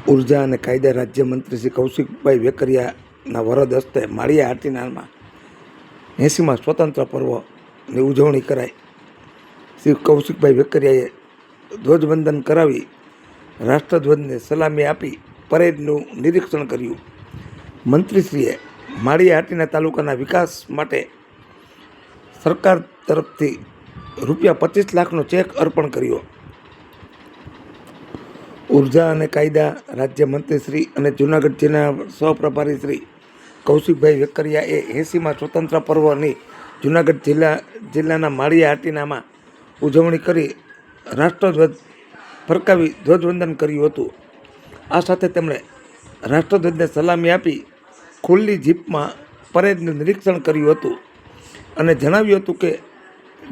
ઉર્જા અને કાયદા રાજ્યમંત્રી શ્રી કૌશિકભાઈ વેકરિયાના વરદ હસ્તે માળિયા હાટીનામાં 80મા સ્વતંત્ર પર્વની ઉજવણી કરાઈ। શ્રી કૌશિકભાઈ વેકરિયાએ ધ્વજવંદન કરાવી રાષ્ટ્રધ્વજને સલામી આપી પરેડનું નિરીક્ષણ કર્યું। મંત્રીશ્રીએ માળિયા હાટીના તાલુકાના વિકાસ માટે સરકાર તરફથી ₹25 લાખનો ચેક અર્પણ કર્યો। ઉર્જા અને કાયદા રાજ્યમંત્રી શ્રી અને જૂનાગઢ જિલ્લાના સહપ્રભારી શ્રી કૌશિકભાઈ વેકરિયાએ 80મા સ્વતંત્ર પર્વની જૂનાગઢ જિલ્લાના માળિયા હાટીનામાં ઉજવણી કરી રાષ્ટ્રધ્વજ ફરકાવી ધ્વજવંદન કર્યું હતું। આ સાથે તેમણે રાષ્ટ્રધ્વજને સલામી આપી ખુલ્લી જીપમાં પરેડનું નિરીક્ષણ કર્યું હતું અને જણાવ્યું હતું કે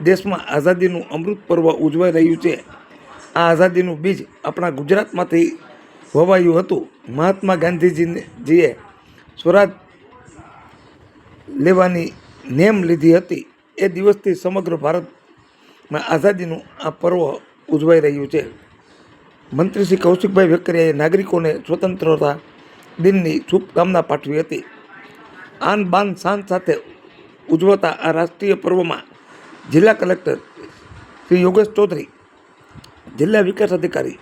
દેશમાં આઝાદીનું અમૃત પર્વ ઉજવાઈ રહ્યું છે। આ આઝાદીનું બીજ આપણા ગુજરાતમાંથી વવાયું હતું। મહાત્મા ગાંધીજીએ સ્વરાજ લેવાની નેમ લીધી હતી। એ દિવસથી સમગ્ર ભારતમાં આઝાદીનું આ પર્વ ઉજવાઈ રહ્યું છે। મંત્રી શ્રી કૌશિકભાઈ વેકરિયાએ નાગરિકોને સ્વતંત્રતા દિનની શુભકામના પાઠવી હતી। આન બાન શાન સાથે ઉજવાતા આ રાષ્ટ્રીય પર્વમાં જિલ્લા કલેક્ટર શ્રી યોગેશ ચૌધરી, જિલ્લા વિકાસ અધિકારી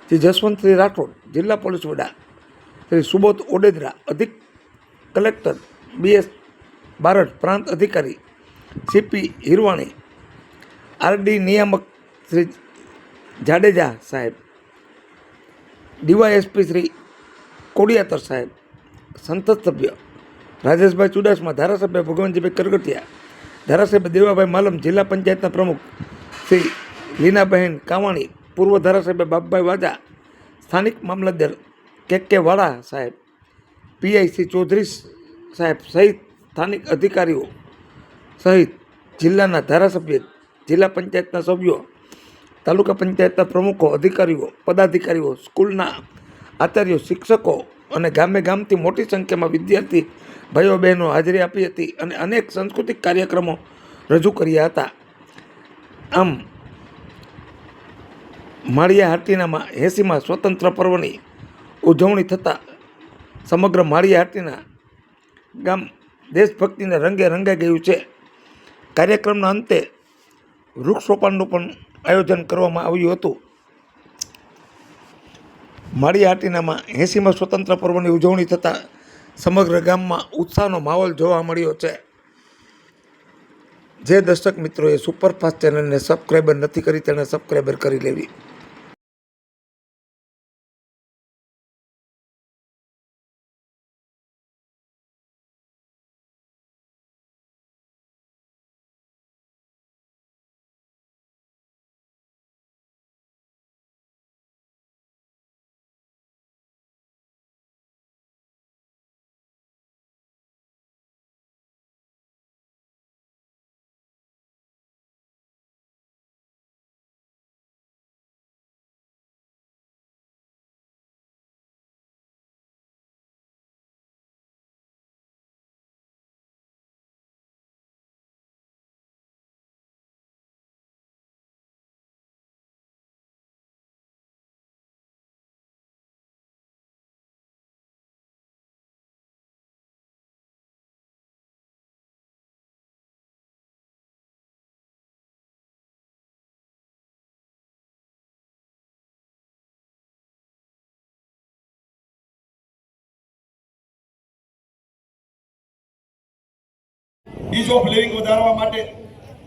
શ્રી જસવંતસિંહ રાઠોડ, જિલ્લા પોલીસ વડા શ્રી સુબોધ ઓડેદરા, અધિક કલેક્ટર BS બારડ, પ્રાંત અધિકારી CP હિરવાણી, RD નિયામક શ્રી જાડેજા સાહેબ, DYSP શ્રી કોડિયાતર સાહેબ, સંસદ સભ્ય રાજેશભાઈ ચુડાસમા, ધારાસભ્ય ભગવાનજીભાઈ કરગટિયા, ધારાસભ્ય દેવાભાઈ માલમ, જિલ્લા પંચાયતના પ્રમુખ શ્રી લીનાબહેન કાવાણી, પૂર્વ ધારાસભ્ય બાપભાઈ વાજા, સ્થાનિક મામલતદાર KK વાળા સાહેબ, PIC ચૌધરી સાહેબ સહિત સ્થાનિક અધિકારીઓ સહિત જિલ્લાના ધારાસભ્ય, જિલ્લા પંચાયતના સભ્યો, તાલુકા પંચાયતના પ્રમુખો, અધિકારીઓ, પદાધિકારીઓ, સ્કૂલના આચાર્યો, શિક્ષકો અને ગામે ગામથી મોટી સંખ્યામાં વિદ્યાર્થી ભાઈઓ બહેનો હાજરી આપી હતી અને અનેક સાંસ્કૃતિક કાર્યક્રમો રજૂ કર્યા હતા। આમ માળિયા હાટીનામાં 80મા સ્વતંત્ર પર્વની ઉજવણી થતાં સમગ્ર માળિયા હાટીના ગામ દેશભક્તિના રંગે રંગાઈ ગયું છે। કાર્યક્રમના અંતે વૃક્ષરોપણનું પણ આયોજન કરવામાં આવ્યું હતું। માળિયા હાટીનામાં 80મા સ્વતંત્ર પર્વની ઉજવણી થતાં સમગ્ર ગામમાં ઉત્સાહનો માહોલ જોવા મળ્યો છે। જે દર્શક મિત્રોએ સુપરફાસ્ટ ચેનલને સબસ્ક્રાઈબર નથી કરી તેણે સબસ્ક્રાઈબર કરી લેવી। ઇઝ ઓફ લિવિંગ વધારવા માટે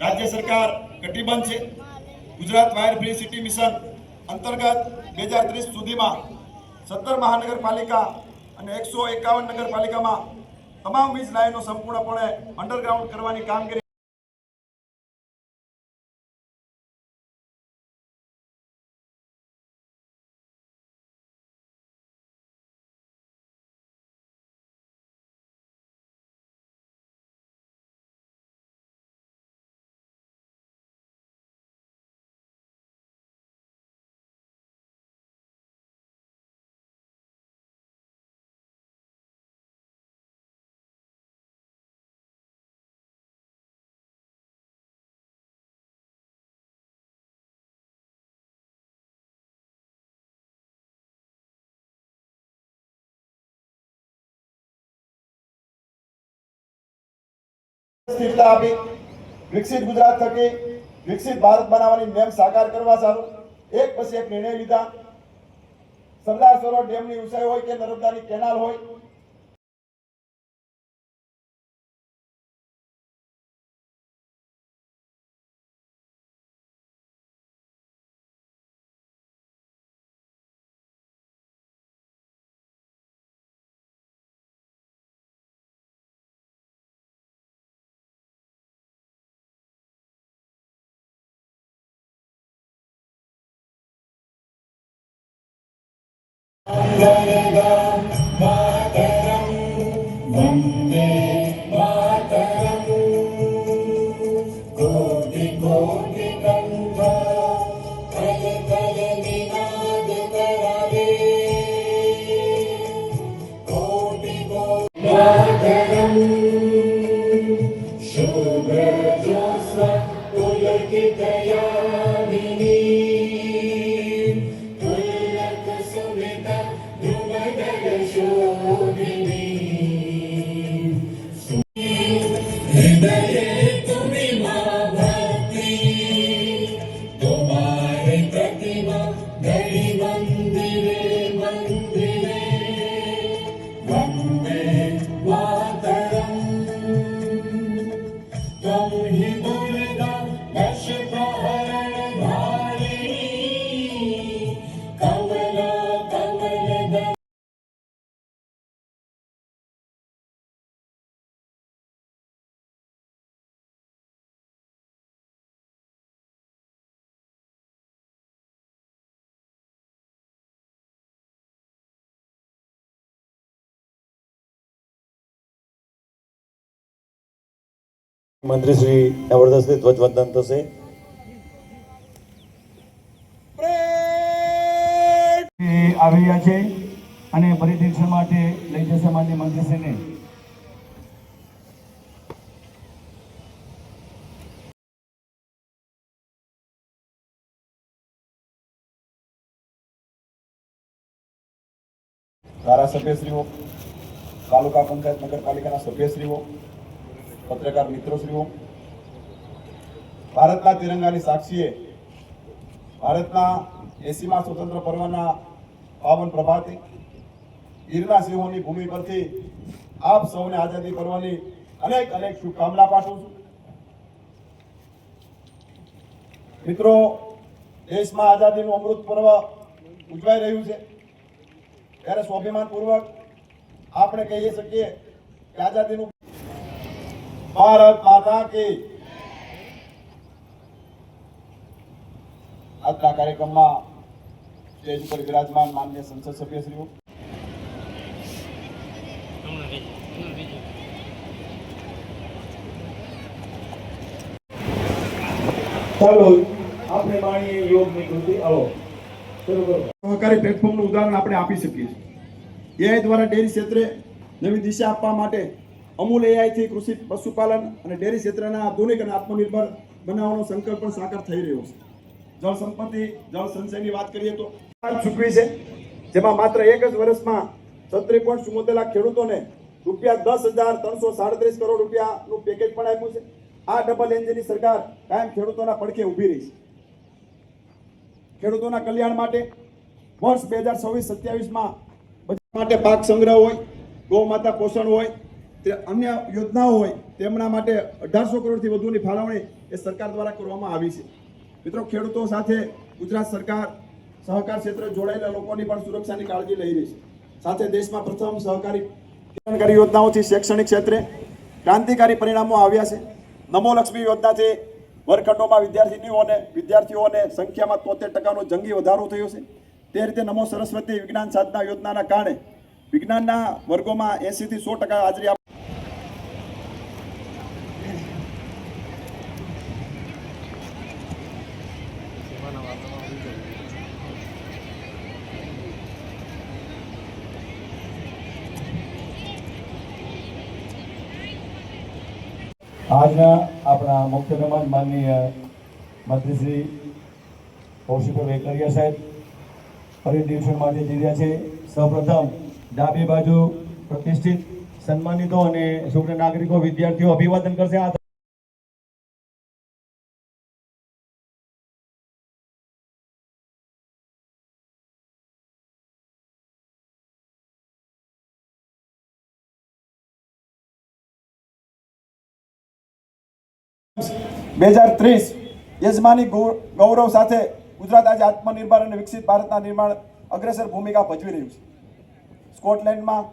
રાજ્ય સરકાર કટિબદ્ધ છે। Gujarat wire free city mission અંતર્ગત 2030 સુધીમાં 17 મહાનગરપાલિકા અને 151 નગરપાલિકામાં તમામ વીજ લાઈનો સંપૂર્ણપણે અંડરગ્રાઉન્ડ કરવાની કામગીરી સ્થિરતા આપી વિકસિત ગુજરાત થકી વિકસિત ભારત બનાવવાની નેમ સાકાર કરવા સારું એક પછી એક નિર્ણય લીધા. સરદાર સરોવર ડેમની ઊંચાઈ હોય કે નર્મદાની કેનાલ હોય, મંત્રી શ્રી જબરદસ્ત ધ્વજવંદન થશે. આવી રહ્યા છે અને પરિદર્શન માટે લઈ જશે માન્ય મંત્રીશ્રીને. ધારાસભ્યશ્રીઓ, તાલુકા પંચાયત નગરપાલિકાના સભ્યશ્રીઓ, પત્રકાર મિત્રોશ્રીઓ, ભારતના તિરંગાની સાક્ષીએ ભારતના 80મા સ્વતંત્ર પર્વના પાવન પ્રભાતે ગીરના સિંહોની ભૂમિ પરથી આપ સૌને આઝાદી પર્વની અનેક અનેક શુભકામના પાઠવું છું. મિત્રો, દેશમાં આઝાદીનું અમૃત પર્વ ઉજવાઈ રહ્યું છે ત્યારે સ્વાભિમાનપૂર્વક આપણે કહી શકીએ કે આઝાદીનું ભારત માતા કી. આજના કાર્યક્રમમાં સ્ટેજ પર વિરાજમાન માનનીય સંસદ સભ્યશ્રીઓ, ચાલો આપણે માણીએ યોગની કૃતિ. આવો શરૂ કરો. સહકારી પ્લેટફોર્મનું ઉદાહરણ આપણે આપી શકીએ છીએ. એઆઈ દ્વારા ડેરી ક્ષેત્રે નવી દિશા આપવા માટે અમૂલ એઆઈથી કૃષિ, પશુપાલન અને ડેરી ક્ષેત્રના આધુનિક અને આત્મનિર્ભર બનાવવાનો સંકલ્પ પણ સાકાર થઈ રહ્યો છે. જળ સંપત્તિ, જળ સંચયની વાત કરીએ તો ચૂકવી છે, જેમાં માત્ર એક જ વર્ષમાં 36.74 લાખ ખેડૂતોને ₹10,337 કરોડ રૂપિયાનું પેકેજ પણ આપ્યું છે. આ ડબલ એન્જિનની સરકાર કાયમ ખેડૂતોના પડખે ઊભી રહી છે. ખેડૂતોના કલ્યાણ માટે વર્ષ 2026-27માં માટે પાક સંગ્રહ હોય, ગૌ માતા પોષણ હોય, તે અન્ય યોજનાઓ હોય, તેમના માટે 1800 કરોડથી વધુની ફાળવણી એ સરકાર દ્વારા કરવામાં આવી છે. મિત્રો, ખેડૂતો સાથે ગુજરાત સરકાર સહકાર ક્ષેત્રે જોડાયેલા લોકોની પણ સુરક્ષાની કાળજી લઈ રહી છે. સાથે દેશમાં પ્રથમ સહકારી કલ્યાણકારી યોજનાઓથી શૈક્ષણિક ક્ષેત્રે ક્રાંતિકારી પરિણામો આવ્યા છે. નમો લક્ષ્મી યોજનાથી વર્ગખંડોમાં વિદ્યાર્થીઓને સંખ્યામાં 73% જંગી વધારો થયો છે. તે રીતે નમો સરસ્વતી વિજ્ઞાન સાધના યોજનાના કારણે વિજ્ઞાનના વર્ગોમાં 80 થી 100% હાજરી આજના આપણા મુખ્ય મહેમાન માનનીય મંત્રી શ્રી કૌશિકભાઈ વેકરિયા સાહેબ પરિદર્શન માટે જઈ રહ્યા છે. સૌપ્રથમ ડાબી બાજુ પ્રતિષ્ઠિત સન્માનિતો અને શુભ નાગરિકો, વિદ્યાર્થીઓ અભિવાદન કરશે. 2030 યજમાની ગૌરવ સાથે ગુજરાત આજે આત્મનિર્ભર અને વિકસિત ભારતના નિર્માણ અગ્રેસર ભૂમિકા ભજવી રહ્યું છે. સ્કોટલેન્ડમાં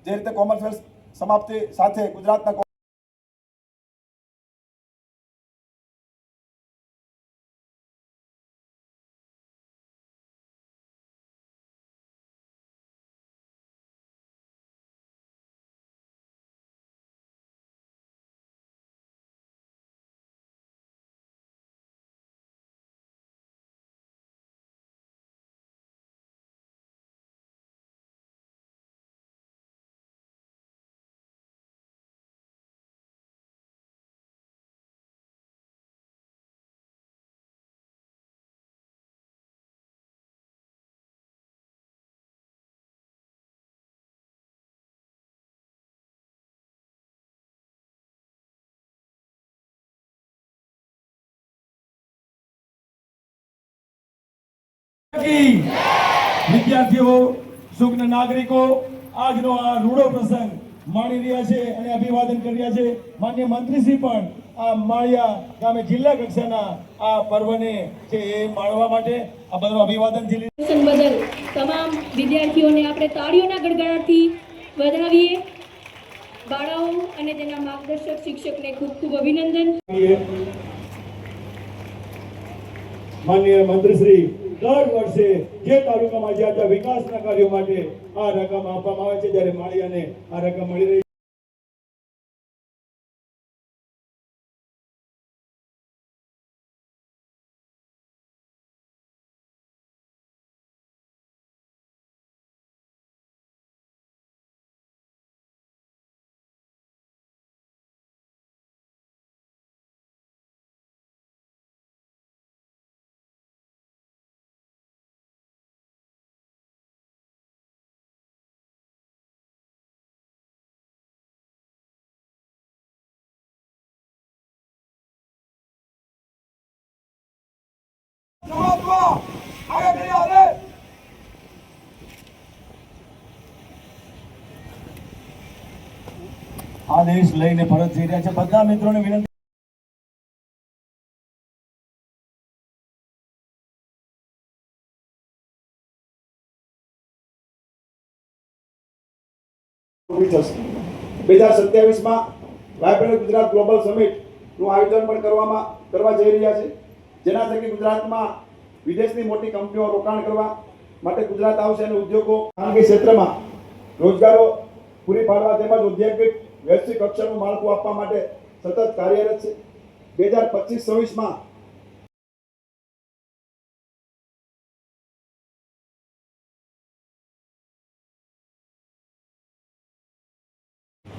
જે રીતે કોમનવેલ્થ સમાપ્તિ સાથે ગુજરાતના વિદ્યાર્થીઓ, સુજ્ઞ નાગરિકો આજનો આ રૂડો પ્રસંગ માણી રહ્યા છે અને અભિવાદન કરી રહ્યા છે. માન્ય મંત્રીશ્રી પણ આ માળિયા ગામે જિલ્લા કક્ષાના આ પર્વને છે એ માણવા માટે આ બધું અભિવાદન બદલ તમામ વિદ્યાર્થીઓને આપણે તાળીઓના ગડગડાટથી વધાવીએ. બાળાઓ અને તેના માર્ગદર્શક શિક્ષકને ખૂબ ખૂબ અભિનંદન. માન્ય મંત્રીશ્રી દર વર્ષે જે તાલુકામાં જ્યાં વિકાસના કાર્યો માટે આ રકમ આપવામાં આવે છે, જ્યારે માળિયાને આ રકમ મળી રહી આદેશ લઈને પરત જઈ રહ્યા છે. બધા મિત્રોને વિનંતી થશે. 2027માં વાયબ્રન્ટ ગુજરાત ગ્લોબલ સમિટ નું આયોજન પણ કરવા જઈ રહ્યા છે, જેના થકી ગુજરાતમાં વિદેશની મોટી કંપનીઓ રોકાણ કરવા માટે ગુજરાત આવશે અને ઉદ્યોગો ખાનગી ક્ષેત્રમાં રોજગારો પૂરી પાડવા તેમજ ઔદ્યોગિક વૈશ્વિક કક્ષાનું માળખું આપવા માટે સતત કાર્યરત છે. 2025-26માં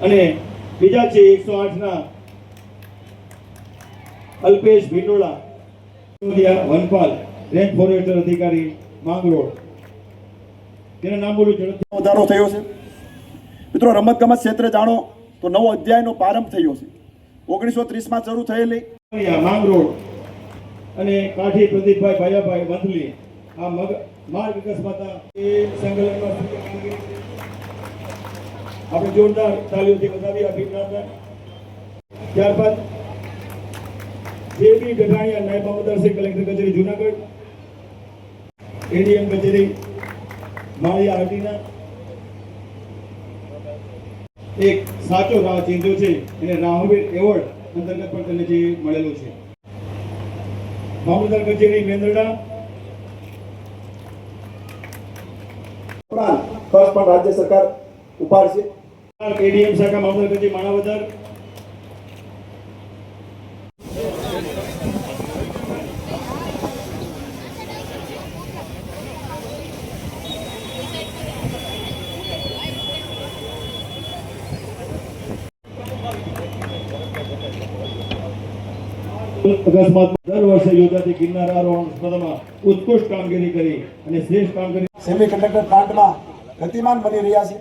અને બીજા છે 108ના અલ્પેશ ભિંડોળા, વનપાલ, રેન્જ ફોરેસ્ટર અધિકારી, માંગરોળ. તેના નામ બોલું ઝડપથી. વધારો થયો છે. મિત્રો, રમતગમત ક્ષેત્રે જાણો તો નવો અધ્યાયનો પ્રારંભ થયો છે. 1930માં શરૂ થયેલી માંગરોળ અને કાઠી પ્રદીપભાઈ ભાયાભાઈ વંથલી આ માર્ગ અકસ્માત એ સંકલનમાં આપણે જોરદાર તાલીઓથી વધાવી અભિનંદન. ત્યારબાદ જેબી ગઢાણીયા નાયબ મામલતદાર શ્રી કલેક્ટર કચેરી જુનાગઢ, એડીએમ કચેરી માળિયા આરટીના એક સાચો રાહ ચીંધ્યો છે એને રાહવીર એવોર્ડ અંતર્ગત પણ તેને જે મળેલો છે. મામલતદાર કચેરી મેંદરડા ખર્ચ પણ રાજ્ય સરકાર ઉપાડશે. એડીએમ શાખા મામલતદાર કચેરી માણાવદર, અકસ્માત દર વર્ષે યોજાતી ગિરનાર આરોહણ સ્પર્ધામાં ઉત્કૃષ્ટ કામગીરી કરી અને શ્રેષ્ઠ કામગીરી સેમિકન્ડક્ટર પ્લાન્ટમાં ગતિમાન બની રહ્યા છે.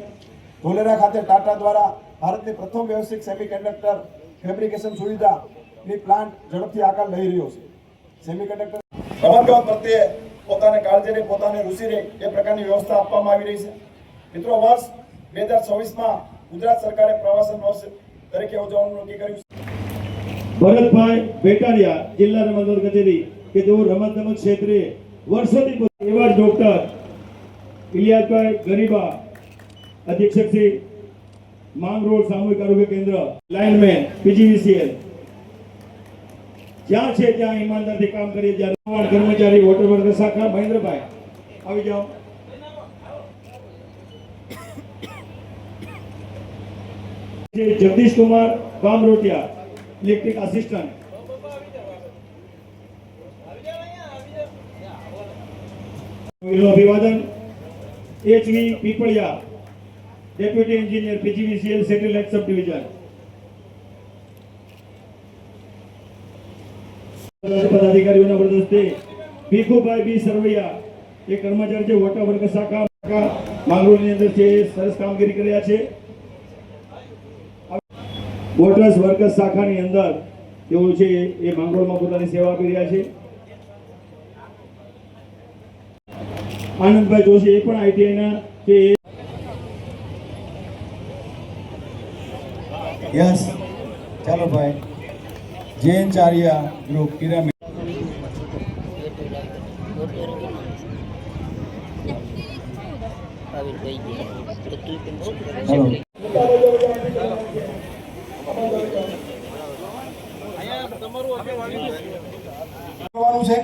ધોલેરા ખાતે ટાટા દ્વારા ભારતની પ્રથમ વ્યવસાયિક સેમિકન્ડક્ટર ફેબ્રિકેશન સુવિધાની પ્લાન્ટ ઝડપથી આકાર લઈ રહ્યો છે. સેમિકન્ડક્ટર રમતગમત પ્રત્યે પોતાને કાળજી રહે, પોતાને રુચિ રહે એ પ્રકારની વ્યવસ્થા આપવામાં આવી રહી છે. મિત્રો, વર્ષ 2026માં ગુજરાત સરકારે પ્રવાસન વર્ષ તરીકે ઉજવવાનું નક્કી કર્યું છે. ભરતભાઈ બેટાડિયા જિલ્લા રમતગમત કચેરી કે જેઓ રમતગમત ક્ષેત્રે વર્ષોથી એવા જ ડોક્ટર ઇલિયાસભાઈ ગરીબા અધિક્ષક શ્રી માંગરોળ સામૂહિક આરોગ્ય કેન્દ્ર લાઇનમેન પીજીવીસીએલ જ્યાં છે ત્યાં ઈમાનદારથી કામ કરીએ જ્યારે કર્મચારી વોટર વર્કર શાખા મહેન્દ્રભાઈ આવી જાઓ. Jagdish Kumar Bamrotiya electric assistant. અભિવાદન HV Pipaliya deputy engineer PGVCL satellite sub division. પદાધિકારીઓના વરદસ્તે ભીખુભાઈ બી સરવૈયા એ કર્મચારી છે વોટર વર્કર શાખા માંગરોળની અંદર છે, સરસ કામગીરી કર્યા છે. વોટર્સ વર્કર્સ શાખાની અંદર તેઓ છે એ માંગરોળમાં પોતાની સેવા આપી રહ્યા છે. આનંદભાઈ જોશી એ પણ આઈટીઆઈના છે. યસ ચાલો ભાઈ. જૈન ચારિયા ગ્રુપ પિરામિડ. હેલો કરવાનું છે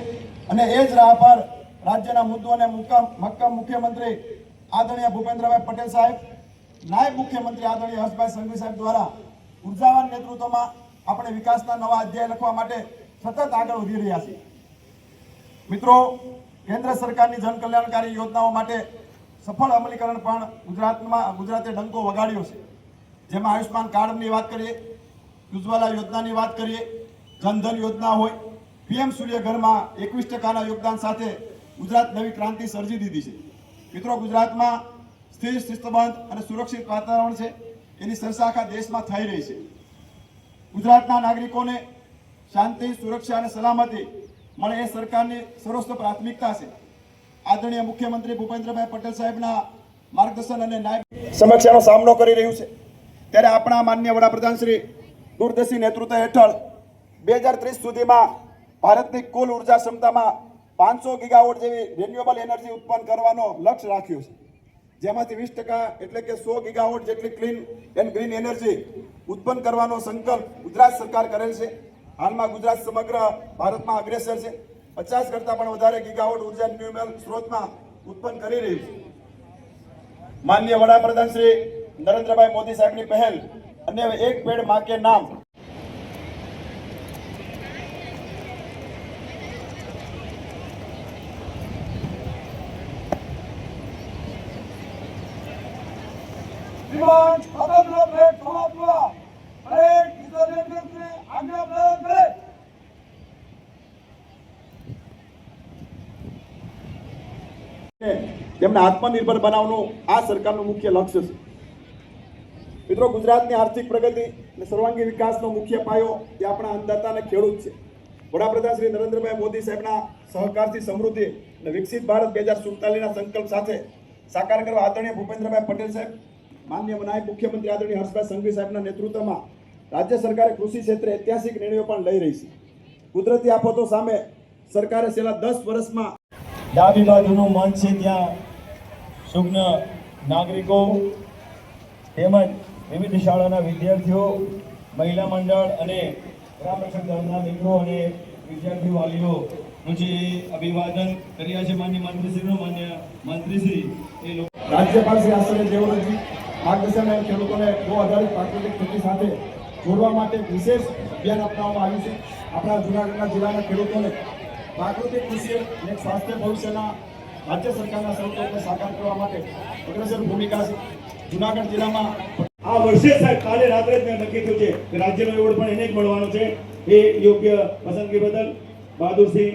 અને એ જ રાહ પર રાજ્યના મુદ્દોને મક્કમ મુખ્યમંત્રી આદરણીય ભૂપેન્દ્રભાઈ પટેલ સાહેબ, નાયબ મુખ્યમંત્રી આદરણીય હર્ષભાઈ સંઘવી સાહેબ દ્વારા ઉર્જાવાન નેતૃત્વમાં આપણે વિકાસના નવા અધ્યાય લખવા માટે સતત આગળ વધી રહ્યા છીએ. મિત્રો, કેન્દ્ર સરકારની જનકલ્યાણકારી યોજનાઓ માટે સફળ અમલીકરણ પણ ગુજરાતે ડંકો વગાડ્યો છે. જેમાં આયુષ્માન કાર્ડની વાત કરીએ, ઉજ્જવલા યોજનાની વાત કરીએ, જનધન યોજના હોય, પીએમ સૂર્યઘરમાં 21% યોગદાન સાથે ગુજરાત નવી ક્રાંતિ સર્જી દીધી છે. મિત્રો, ગુજરાતમાં સ્થિર શિસ્તબદ્ધ અને સુરક્ષિત વાતાવરણ છે, એની ચર્ચા આખા દેશમાં થઈ રહી છે. ગુજરાતના નાગરિકોને શાંતિ, સુરક્ષા અને સલામતી મળે એ સરકારની સર્વોચ્ચ પ્રાથમિકતા છે. આદરણીય મુખ્યમંત્રી ભૂપેન્દ્રભાઈ પટેલ સાહેબના માર્ગદર્શન અને નાયબ સમસ્યાનો સામનો કરી રહ્યું છે. ત્યારે આપણા માનનીય વડાપ્રધાન શ્રી દૂરદર્શી નેતૃત્વ હેઠળ 2030 સુધીમાં ભારતની કુલ ઉર્જા ક્ષમતામાં 500 ગીગાવોટ જેવી રિન્યુએબલ એનર્જી ઉત્પન્ન કરવાનો લક્ષ્ય રાખ્યું છે. જેમાંથી 20% એટલે કે 100 ગીગાવોટ જેટલી ક્લીન એન્ડ ગ્રીન એનર્જી ઉત્પન્ન કરવાનો સંકલ્પ ગુજરાત સરકાર કરેલ છે. હાલમાં ગુજરાત સમગ્ર ભારતમાં અગ્રેસર છે. 50 કરતાં પણ વધારે ગીગાવોટ ઉર્જા રિન્યુએબલ સ્ત્રોતમાં ઉત્પન્ન કરી રહ્યું છે. માનનીય વડાપ્રધાન શ્રી નરેન્દ્રભાઈ મોદી સાહેબની પહેલ અને એક પેડ માં કે નામ તેમને આત્મનિર્ભર બનાવવાનું આ સરકારનું મુખ્ય લક્ષ્ય છે. મિત્રો, ગુજરાતની આર્થિક પ્રગતિ અને સર્વાંગી વિકાસનો મુખ્ય પાયો એ આપણા અન્નદાતા અને ખેડૂત છે. વડાપ્રધાન શ્રી નરેન્દ્રભાઈ મોદી સાહેબના સહકારથી સમૃદ્ધિ અને વિકસિત ભારત 2047ના સંકલ્પ સાથે સાકાર કરવા આદરણીય ભૂપેન્દ્રભાઈ પટેલ સાહેબ, માનનીય નાયબ મુખ્યમંત્રી આદરણીય હર્ષભાઈ સંઘવી સાહેબના નેતૃત્વમાં રાજ્ય સરકારે કૃષિ ક્ષેત્રે ઐતિહાસિક નિર્ણયો પણ લઈ રહી છે. કુદરતી આફતો સામે સરકારે છેલ્લા 10 વર્ષમાં ડાબી બાજુનું મંચ છે ત્યાં સુજ્ઞ નાગરિકો તેમજ વિવિધ શાળાના વિદ્યાર્થીઓ, મહિલા મંડળ અને ગ્રામ રક્ષક દળના મિત્રો અને વિદ્યાર્થી વાલીઓનું જે અભિવાદન કર્યા છે માન્ય મંત્રીશ્રીનું. માન્ય મંત્રીશ્રી એ લોકો રાજ્યપાલ શ્રી આચાર્ય દેવવ્રતજી માર્ગદર્શન અને ખેડૂતોને ગો આધારિત પ્રાકૃતિક ખેતી સાથે જોડવા માટે વિશેષ અભિયાન અપનાવવામાં આવ્યું છે. આપણા જૂનાગઢના જિલ્લાના ખેડૂતોને પ્રાકૃતિક કૃષિ અને સ્વાસ્થ્ય ભવિષ્યના રાજ્ય સરકારના સંકલ્પને સાકાર કરવા માટે અગ્રેસર ભૂમિકા છે. જૂનાગઢ જિલ્લામાં આ વર્ષે સાહેબ કાલે રાત્રે જ મેં નક્કી થયું છે કે રાજ્યનો એવોર્ડ પણ એને જ મળવાનો છે. એ યોગ્ય પસંદગી બદલ બહાદુરસિંહ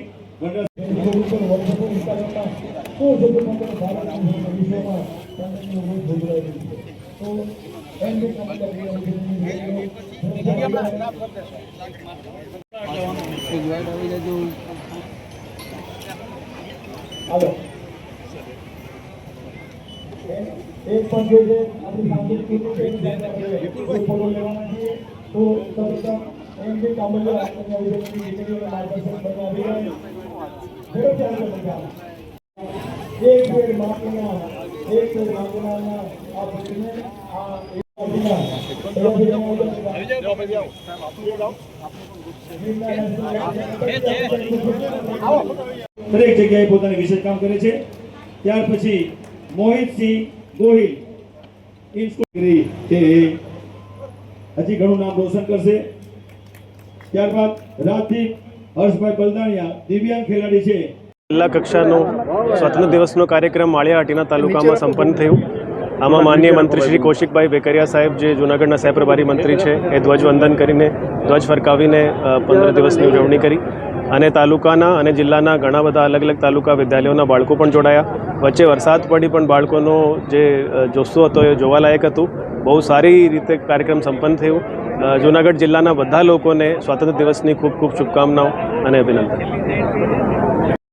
એક પણ જે આપણી સાંસ્કૃતિક ફોટો લેવાના છે તો એમ કે કામલિયા અને અભિષેકની દીકરીઓના માર્ગદર્શન બનવા આવી રહ્યા ઝડપથી આગળ વધ્યા એક પેડ માટીના એક પેડ માટીના આ પુત્રને આ દરેક જગ્યાએ પોતાની વિશેષ કામ કરે છે. ત્યાર પછી મોહિતસિંહ ગોહિલ કે હજી ઘણું નામ રોશન કરશે. ત્યારબાદ રાજદીપ હર્ષભાઈ બલદાણિયા દિવ્યાંગ ખેલાડી છે. જિલ્લા કક્ષાનો સ્વતંત્ર દિવસનો કાર્યક્રમ માળિયા હાટીના તાલુકામાં સંપન્ન થયું. આમાં માનનીય મંત્રી શ્રી કૌશિકભાઈ વેકરિયા સાહેબ, જે જૂનાગઢના સહ પ્રભારી મંત્રી છે, એ ધ્વજવંદન કરીને ધ્વજ ફરકાવીને 15 દિવસની ઉજવણી કરી. અને તાલુકાના અને જિલ્લાના ઘણા બધા અલગ અલગ તાલુકા વિદ્યાલયોના બાળકો પણ જોડાયા. વચ્ચે વરસાદ પડી પણ બાળકોનો જે જોશો હતો એ જોવાલાયક હતું. બહુ સારી રીતે કાર્યક્રમ સંપન્ન થયું. જૂનાગઢ જિલ્લાના બધા લોકોને સ્વાતંત્ર્ય દિવસની ખૂબ ખૂબ શુભકામનાઓ અને અભિનંદન.